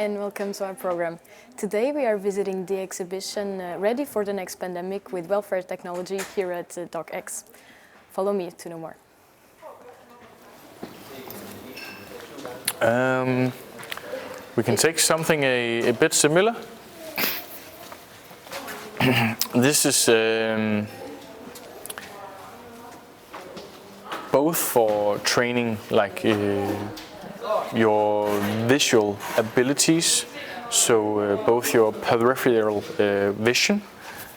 and welcome to our program. Today we are visiting the exhibition Ready for the Next Pandemic with Welfare-Technology here at DocX. Follow me to know more. We can take something a bit similar. This is both for training like your visual abilities, so both your peripheral vision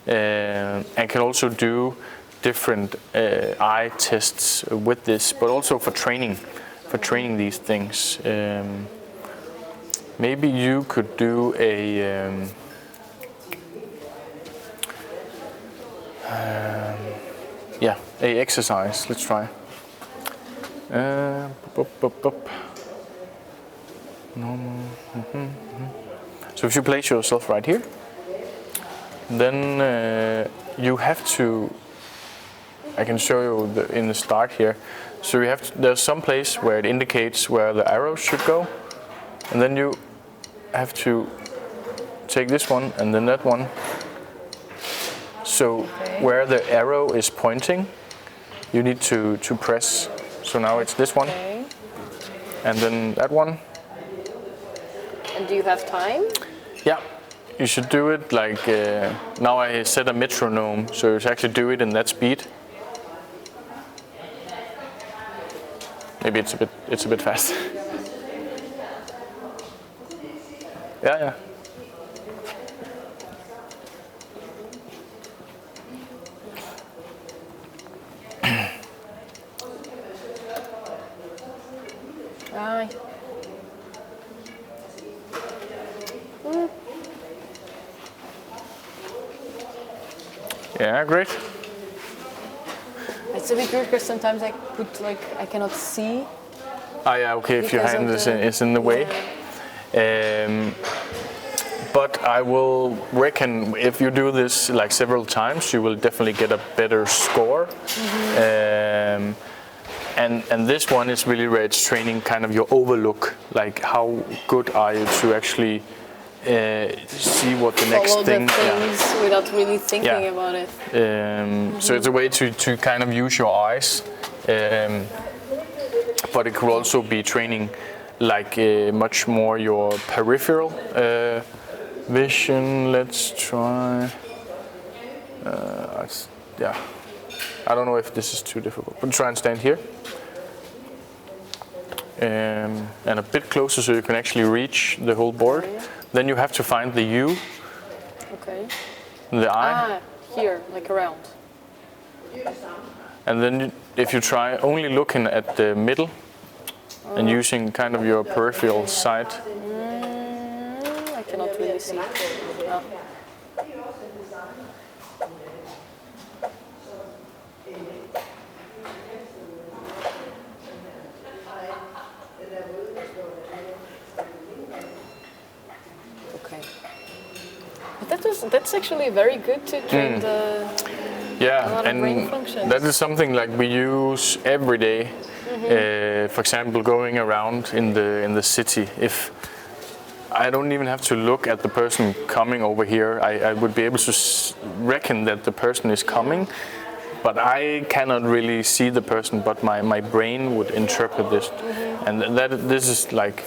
and can also do different eye tests with this, but also for training these things. Maybe you could do a exercise. Let's try. So if you place yourself right here, then you have to. I can show you in the start here. So you have to, there's some place where it indicates where the arrows should go, and then you have to take this one and then that one. So where the arrow is pointing, you need to press. So now it's this one, and then that one. And do you have time? Yeah, you should do it like, now I set a metronome, so you should actually do it in that speed. Maybe it's a bit fast. Yeah. Aye. Yeah, great. It's a bit weird because sometimes I cannot see. Ah, yeah, okay, if your hand is in the way. But I will reckon if you do this like several times, you will definitely get a better score. Mm-hmm. And this one is really where it's training kind of your overlook, like how good are you to actually see what the next thing. Follow the things without really thinking about it. So it's a way to kind of use your eyes, but it could also be training like much more your peripheral vision. Let's try. I don't know if this is too difficult, but try and stand here. And a bit closer so you can actually reach the whole board. Okay. Then you have to find the U. Okay. The eye. Here, like around. And then if you try only looking at the middle and using kind of your peripheral sight. I cannot really see. No. That's actually very good to train a lot of brain functions. That is something like we use every day. Mm-hmm. For example, going around in the city. If I don't even have to look at the person coming over here, I would be able to reckon that the person is coming, but I cannot really see the person. But my brain would interpret this, and this is like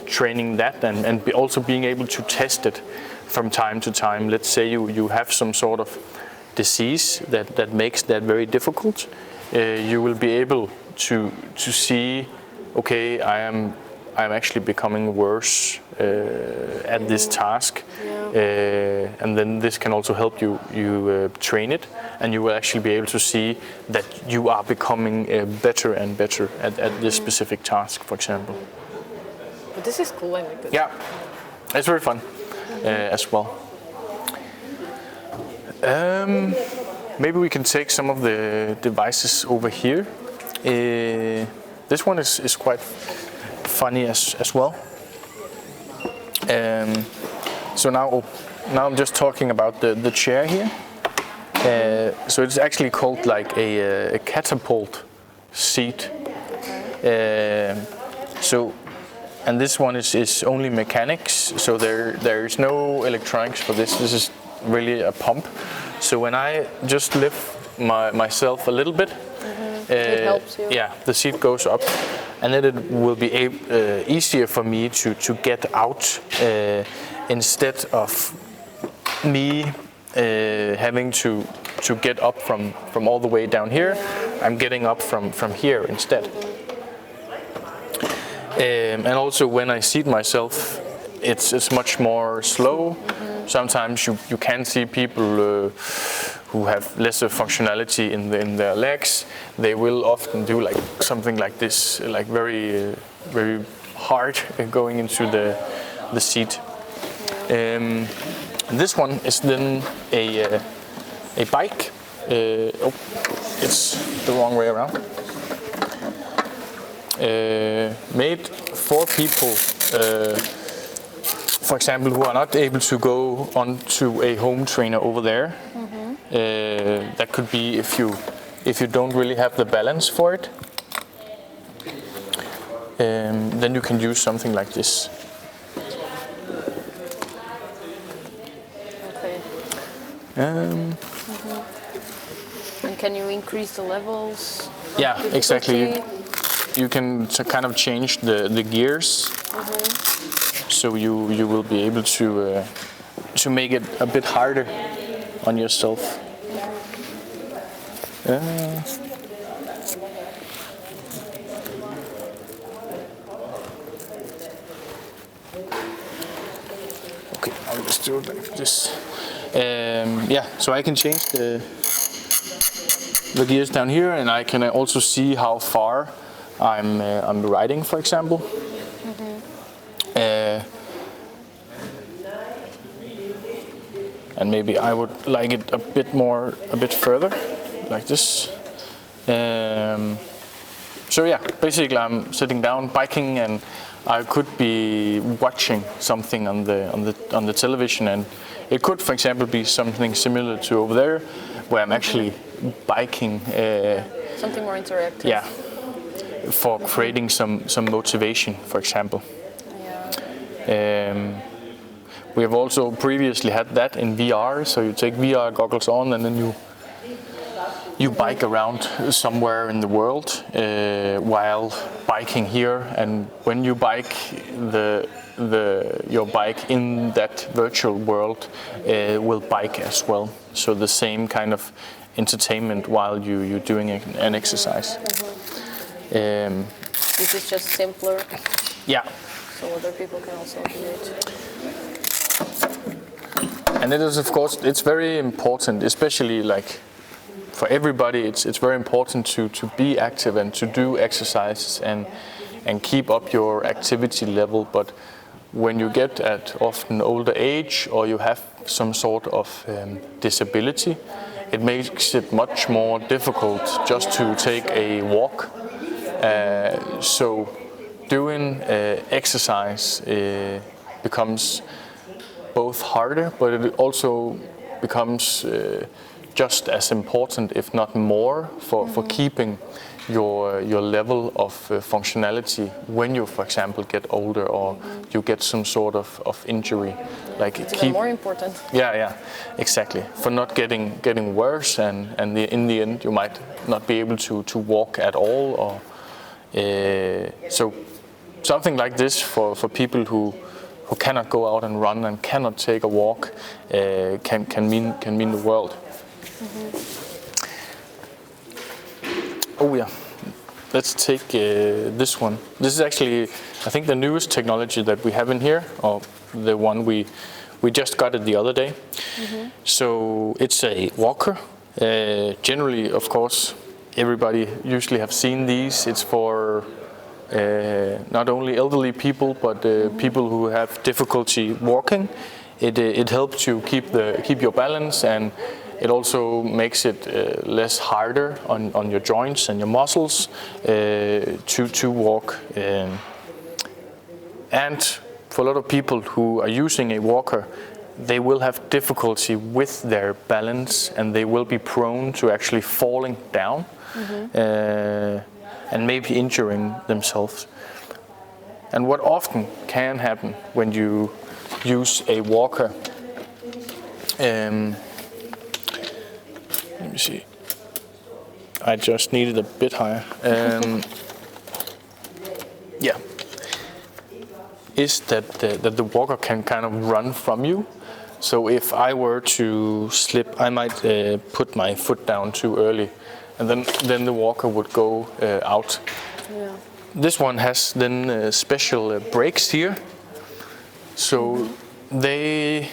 training that, and also being able to test it from time to time. Let's say you have some sort of disease that makes that very difficult. You will be able to see, okay, I'm actually becoming worse at this task, and then this can also help you train it, and you will actually be able to see that you are becoming better and better at this specific task, for example. But this is cool. I like this. Yeah, it's very fun. As well. Maybe we can take some of the devices over here. This one is quite funny as well. So now I'm just talking about the chair here. So it's actually called like a Catapult Seat. So and this one is only mechanics, so there is no electronics for this. This is really a pump. So when I just lift myself a little bit, it helps you. yeah, the seat goes up, and then it will be easier for me to get out instead of me having to get up from all the way down here. I'm getting up from here instead. And also when I seat myself, it's much more slow. Sometimes you can see people who have lesser functionality in their legs. They will often do like something like this, like very very hard going into the seat. This one is then a bike. Oh, it's the wrong way around. Made for people, for example, who are not able to go onto a home trainer over there. That could be if you don't really have the balance for it. Then you can use something like this. Okay. And can you increase the levels? Yeah, exactly. You can kind of change the gears, so you will be able to make it a bit harder on yourself. Okay, I'll just do it like this. Yeah, so I can change the gears down here, and I can also see how far I'm riding, for example. And maybe I would like it a bit further, like this. So yeah, basically I'm sitting down biking, and I could be watching something on the television, and it could, for example, be something similar to over there, where I'm actually biking. Something more interactive. Yeah, for creating some motivation, for example. Yeah. We have also previously had that in VR, so you take VR goggles on and then you bike around somewhere in the world while biking here, and when you bike your bike in that virtual world will bike as well. So the same kind of entertainment while you're doing an exercise. This is just simpler. Yeah. So other people can also do it. And it is, of course, it's very important, especially like for everybody, it's very important to be active and to do exercises and keep up your activity level. But when you get at often older age, or you have some sort of disability, it makes it much more difficult just to take a walk. So doing exercise becomes both harder, but it also becomes just as important, if not more, for keeping your level of functionality when you, for example, get older, or you get some sort of injury. Like it's even more important. Yeah, exactly. For not getting worse, and in the end you might not be able to walk at all, or so something like this for people who cannot go out and run and cannot take a walk can mean the world. Oh yeah, let's take this one. This is actually, I think, the newest technology that we have in here, or the one we just got it the other day. So it's a walker. Generally, of course, everybody usually have seen these. It's for not only elderly people, but people who have difficulty walking. It helps you keep your balance, and it also makes it less harder on your joints and your muscles to walk. And for a lot of people who are using a walker, they will have difficulty with their balance, and they will be prone to actually falling down and maybe injuring themselves. And what often can happen when you use a walker, let me see, I just need it a bit higher. Yeah, is that the walker can kind of run from you. So if I were to slip, I might put my foot down too early, and then the walker would go out. Yeah. This one has then special brakes here, so they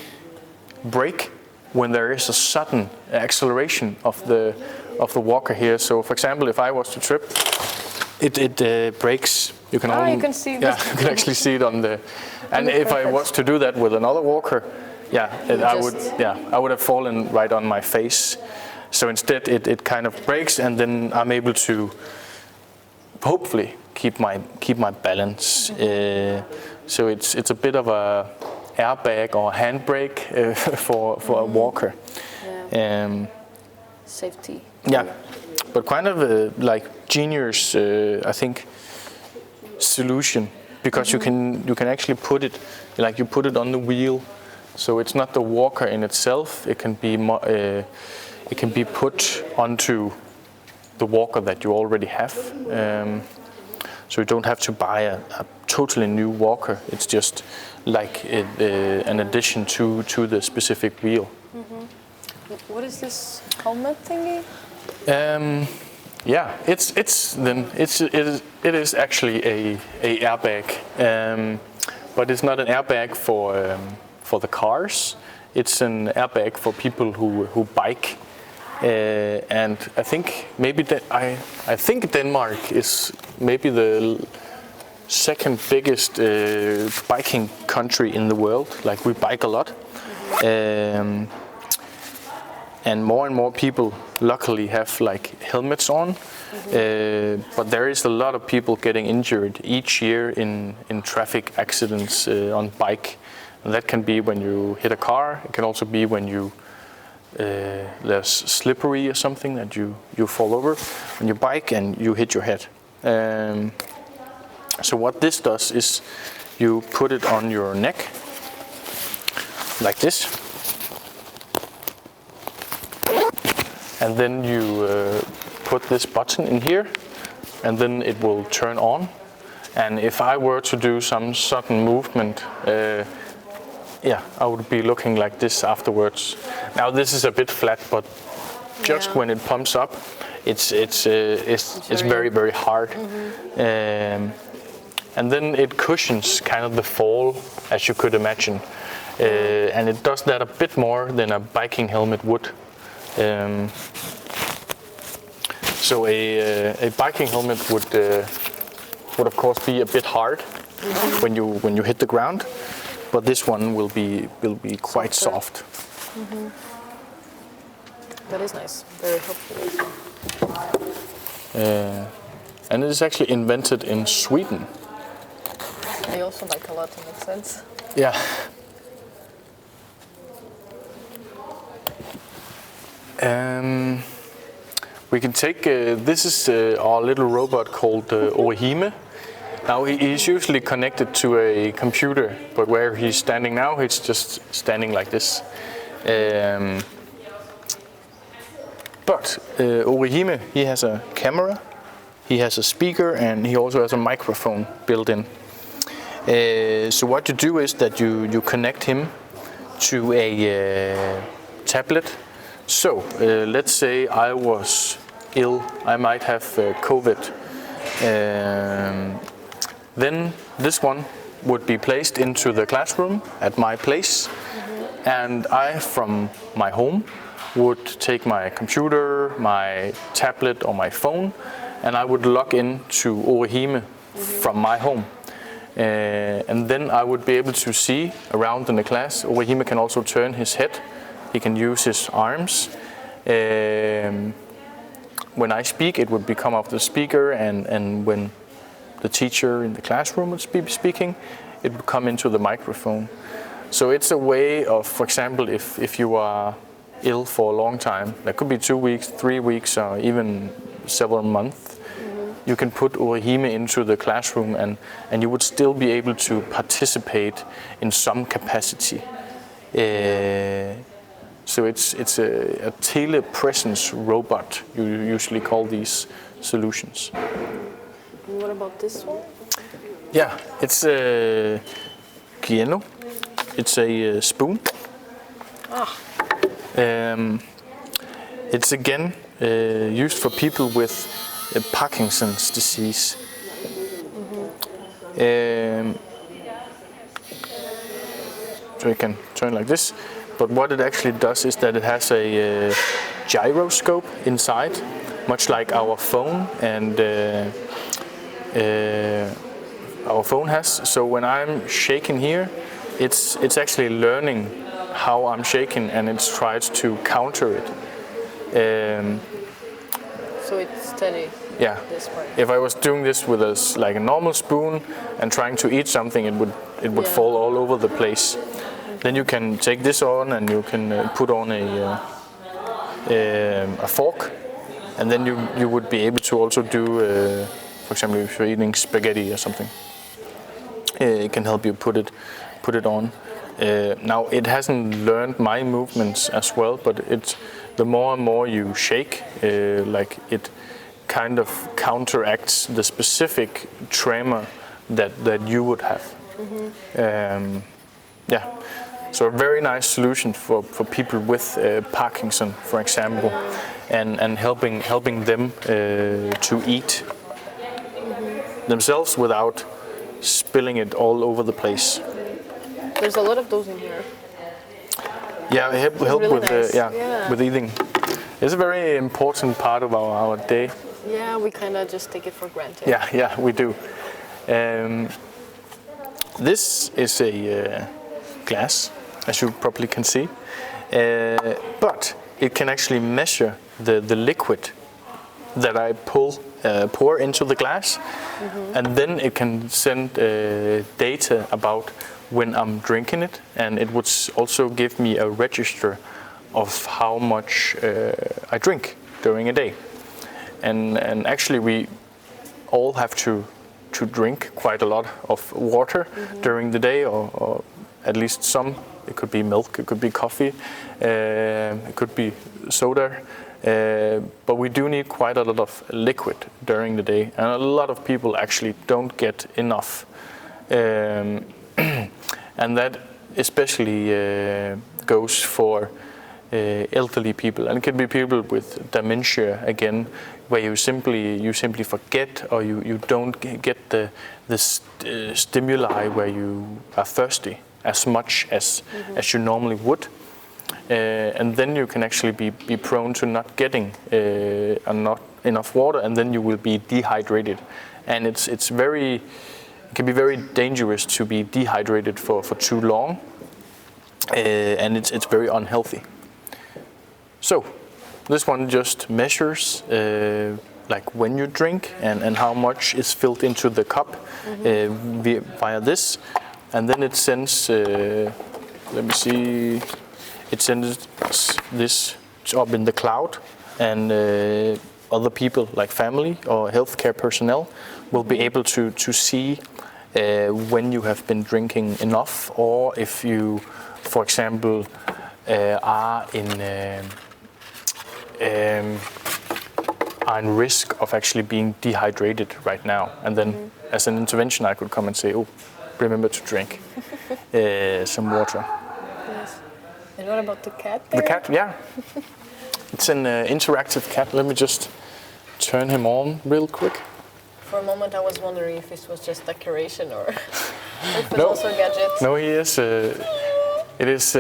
brake when there is a sudden acceleration of the walker here. So, for example, if I was to trip, it brakes. You can you can see. Yeah, you can actually see it on the. And if I was to do that with another walker, I would have fallen right on my face. So instead, it kind of brakes, and then I'm able to hopefully keep my balance. So it's a bit of a airbag or handbrake for a walker. Yeah. Safety. Yeah, but kind of like genius, I think, solution, because you can actually put it, like you put it on the wheel, so it's not the walker in itself. It can be put onto the walker that you already have. So you don't have to buy a totally new walker. It's just like an addition to the specific wheel. What is this helmet thingy? Yeah, it is actually a airbag, but it's not an airbag for the cars. It's an airbag for people who bike, and I think maybe that I think Denmark is maybe the second biggest biking country in the world. Like, we bike a lot. And more people luckily have like helmets on, but there is a lot of people getting injured each year in traffic accidents on bike. And that can be when you hit a car. It can also be when you there's slippery or something that you fall over when you bike and you hit your head. So what this does is you put it on your neck like this. And then you put this button in here, and then it will turn on. And if I were to do some sudden movement, I would be looking like this afterwards. Now this is a bit flat, but just when it pumps up, it's very, very hard. And then it cushions kind of the fall, as you could imagine. And it does that a bit more than a biking helmet would. So a biking helmet would of course be a bit hard when you hit the ground, but this one will be quite soft. That is nice. Very helpful. And it is actually invented in Sweden. I also like a lot, in that sense. Yeah. We can take, this is our little robot called Uge4. Now he's usually connected to a computer, but where he's standing now, he's just standing like this. But Uge4, he has a camera, he has a speaker, and he also has a microphone built in. So what you do is that you connect him to a tablet. So let's say I was ill, I might have COVID. Then this one would be placed into the classroom at my place, and I, from my home, would take my computer, my tablet or my phone, and I would log in to Uge4 from my home. And then I would be able to see around in the class. Uge4 can also turn his head. He can use his arms. When I speak, it would come off the speaker, and when the teacher in the classroom would be speaking, it would come into the microphone. So it's a way of, for example, if you are ill for a long time, that could be 2 weeks, 3 weeks, or even several months, you can put Orihime into the classroom and you would still be able to participate in some capacity. So it's a telepresence robot, you usually call these solutions. And what about this one? Yeah, it's a Gieno. It's a spoon. It's again used for people with Parkinson's disease. So you can turn like this, but what it actually does is that it has a gyroscope inside, much like our phone and our phone has. So when I'm shaking here, it's actually learning how I'm shaking and it's tried to counter it. So it's steady. Yeah. This part. If I was doing this with like a normal spoon and trying to eat something, it would fall all over the place. Then you can take this on and you can put on a fork, and then you would be able to also do, for example, if you're eating spaghetti or something, it can help you put it on. Now it hasn't learned my movements as well, but the more and more you shake, like it kind of counteracts the specific tremor that you would have. Yeah, so a very nice solution for people with Parkinson, for example, and helping them to eat themselves without spilling it all over the place. There's a lot of those in here. Yeah, help really with nice. with eating. It's a very important part of our day. Yeah, we kind of just take it for granted. Yeah, we do. This is a glass, as you probably can see, but it can actually measure the liquid that I pour into the glass, and then it can send data about when I'm drinking it, and it would also give me a register of how much I drink during a day. And actually we all have to drink quite a lot of water during the day, or at least some. It could be milk, it could be coffee, it could be soda, but we do need quite a lot of liquid during the day, and a lot of people actually don't get enough. And that especially goes for elderly people, and it can be people with dementia again, where you simply forget, or you don't get the stimuli where you are thirsty as much as you normally would, and then you can actually be prone to not getting not enough water, and then you will be dehydrated, and it can be very dangerous to be dehydrated for too long, and it's very unhealthy. So this one just measures like when you drink and how much is filled into the cup via this, and then it sends, let me see, it sends this up in the cloud, and other people like family or healthcare personnel will be able to see when you have been drinking enough, or if you, for example, are in risk of actually being dehydrated right now. And then as an intervention, I could come and say, oh, remember to drink some water. Yes. And what about the cat there? The cat, yeah. It's an interactive cat. Let me just turn him on real quick. For a moment I was wondering if this was just decoration or if it's also a gadget. No, he is. It is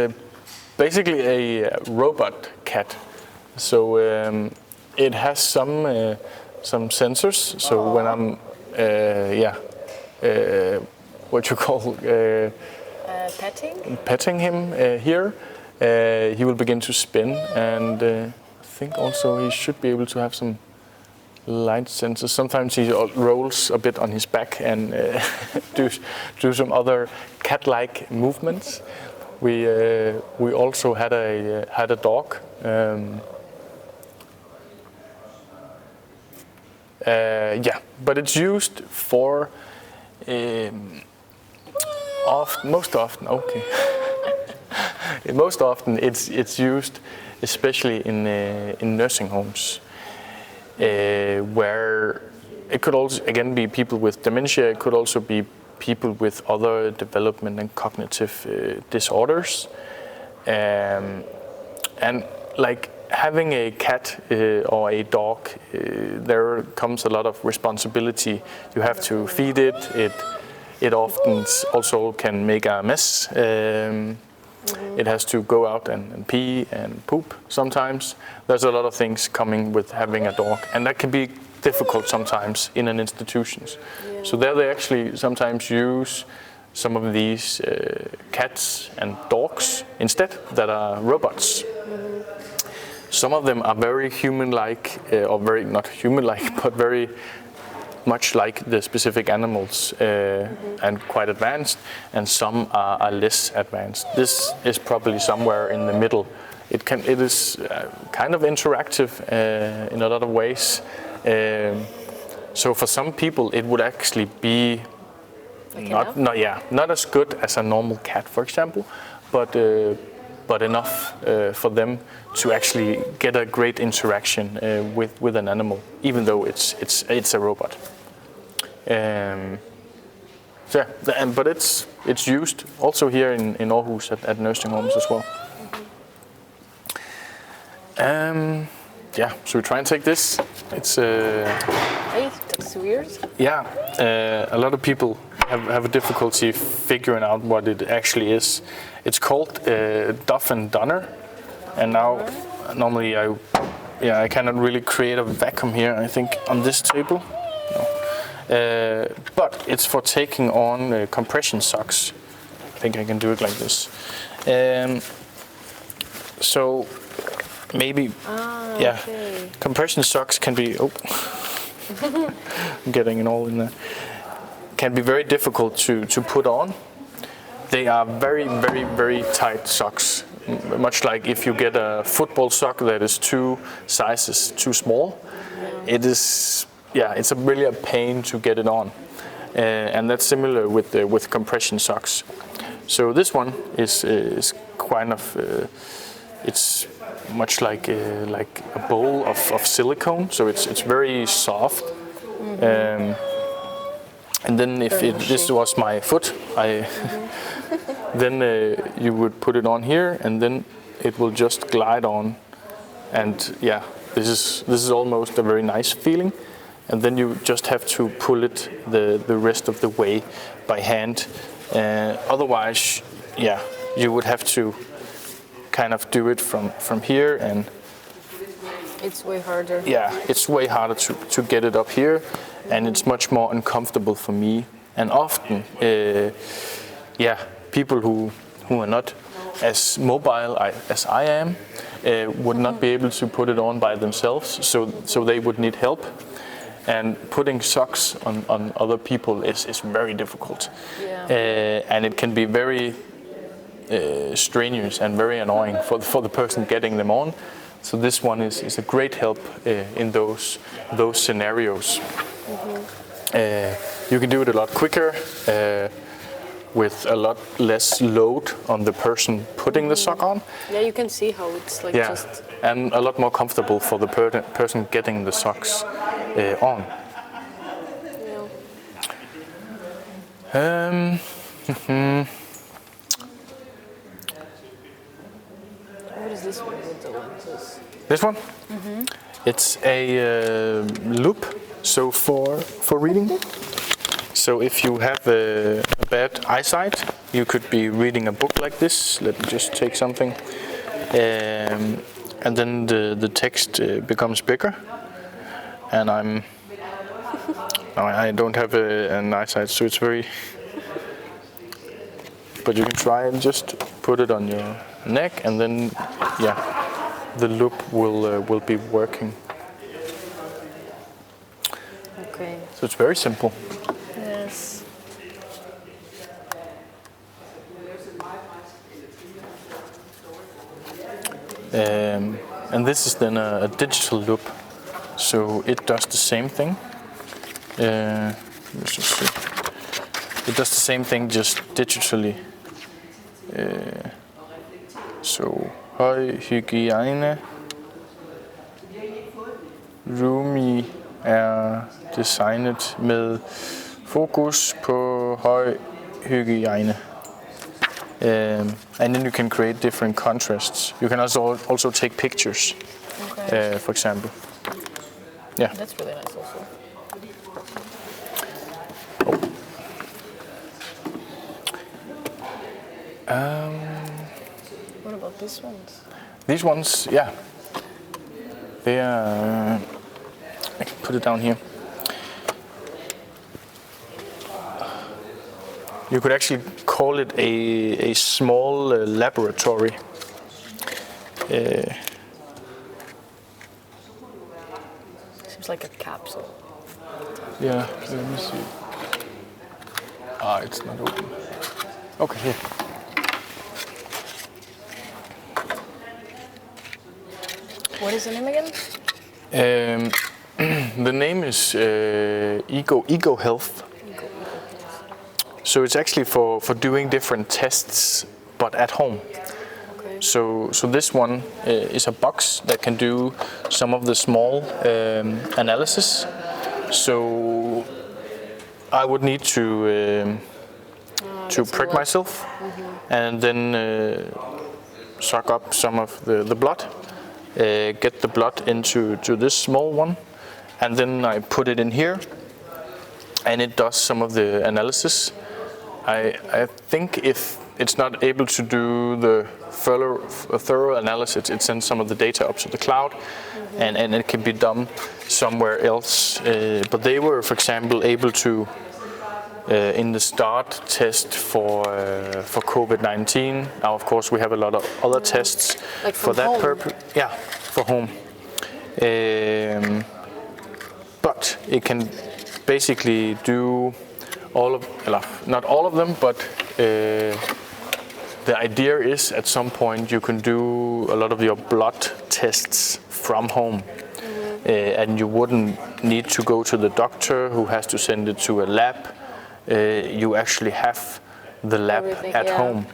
basically a robot cat. So it has some sensors. So when I'm what you call petting him here, he will begin to spin, and I think also he should be able to have some light sensors. Sometimes he rolls a bit on his back and do some other cat-like movements. We also had a dog. Yeah, but it's used for most often. Okay, most often it's used, especially in nursing homes, where it could also again be people with dementia. It could also be people with other development and cognitive disorders, and like having a cat or a dog, there comes a lot of responsibility. You have to feed it. It often also can make a mess. It has to go out and pee and poop sometimes. There's a lot of things coming with having a dog, and that can be difficult sometimes in an institutions. Yeah. So there they actually sometimes use some of these cats and dogs instead that are robots. Some of them are very human-like, or very not human-like, but very much like the specific animals, and quite advanced, and some are less advanced. This is probably somewhere in the middle. It is kind of interactive in a lot of ways. So for some people, it would actually be not as good as a normal cat, for example, but enough for them to actually get a great interaction with an animal, even though it's a robot. So yeah, but it's used also here in Aarhus at nursing homes as well. Yeah, so we try and take this. It's Hey, that's weird. yeah, a lot of people have a difficulty figuring out what it actually is. It's called Duff and Donner, and now normally I cannot really create a vacuum here. I think on this table, no. But it's for taking on compression socks. I think I can do it like this. So maybe yeah, okay. compression socks can be. Oh, I'm getting it all in there. Can be very difficult to put on. They are very, very, very tight socks. Much like if you get a football sock that is 2 sizes too small, it is it's really a pain to get it on, and that's similar with compression socks. So this one is kind of it's much like a bowl of silicone. So it's very soft. And then if this was my foot, then you would put it on here, and then it will just glide on. And yeah, this is almost a very nice feeling. And then you just have to pull it the rest of the way by hand. Otherwise, yeah, you would have to kind of do it from here, and It's way harder. yeah, it's way harder to get it up here, and it's much more uncomfortable for me. And often, people who are not as mobile as I am would not be able to put it on by themselves, so they would need help. And putting socks on other people is very difficult. Yeah. And it can be very strenuous and very annoying for the person getting them on. So this one is a great help in those scenarios. You can do it a lot quicker, with a lot less load on the person putting the sock on. Yeah, you can see how it's like just. And a lot more comfortable for the person getting the socks on. Yeah. What is this one with the lenses? This one? It's a loop, so for reading. So if you have a bad eyesight, you could be reading a book like this. Let me just take something. And then the text becomes bigger. And I don't have an eyesight, so it's very... But you can try and just put it on your neck, and then, the loop will be working. Okay. So it's very simple. Yes. And this is then a digital loop, so it does the same thing. Let's just see. It does the same thing, just digitally. Så høj hygiejne. Roomy er designet med fokus på høj hygiejne. And then you can create different contrasts. You can also take pictures, Okay. for example. Yeah. That's really nice also. What about these ones? These ones, yeah, they are. I can put it down here. You could actually call it a small laboratory. Seems like a capsule. Yeah, let me see. Ah, it's not open. Okay, here. What is the name again? The name is Ego Health. So it's actually for doing different tests, but at home. Okay. So this one is a box that can do some of the small analysis. So I would need to prick myself and then suck up some of the blood, get the blood into this small one, and then I put it in here, and it does some of the analysis. I think if it's not able to do the thorough analysis, it sends some of the data up to the cloud, and it can be done somewhere else. But they were, for example, able to, in the start, test for COVID-19. Now, of course, we have a lot of other tests Like for from that home? purpose. Yeah, for home. But it can basically do not all of them, but the idea is at some point you can do a lot of your blood tests from home. And you wouldn't need to go to the doctor who has to send it to a lab. You actually have the lab Everything, at yeah. home.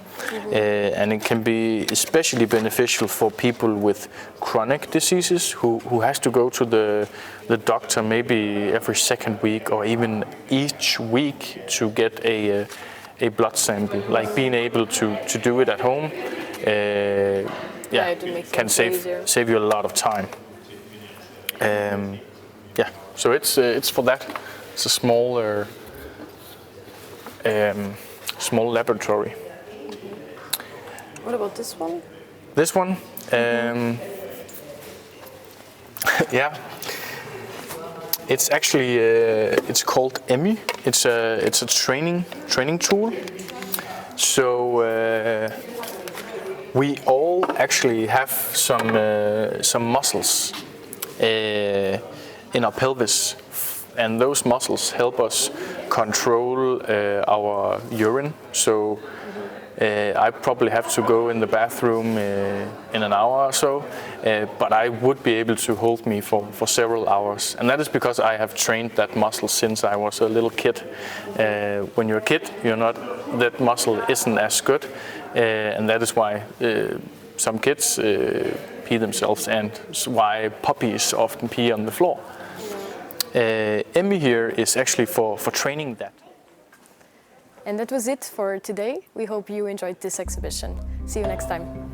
And it can be especially beneficial for people with chronic diseases who has to go to the doctor maybe every second week or even each week to get a blood sample. Like being able to do it at home, it makes can things easier. save you a lot of time. So it's for that. It's a smaller small laboratory. What about this one? This one, yeah, it's actually it's called Emmy. It's a training tool. So we all actually have some muscles in our pelvis, and those muscles help us control our urine. So I probably have to go in the bathroom in an hour or so, but I would be able to hold me for several hours. And that is because I have trained that muscle since I was a little kid. When you're a kid, that muscle isn't as good, and that is why some kids pee themselves, and why puppies often pee on the floor. Emmy here is actually for training that. And that was it for today. We hope you enjoyed this exhibition. See you next time.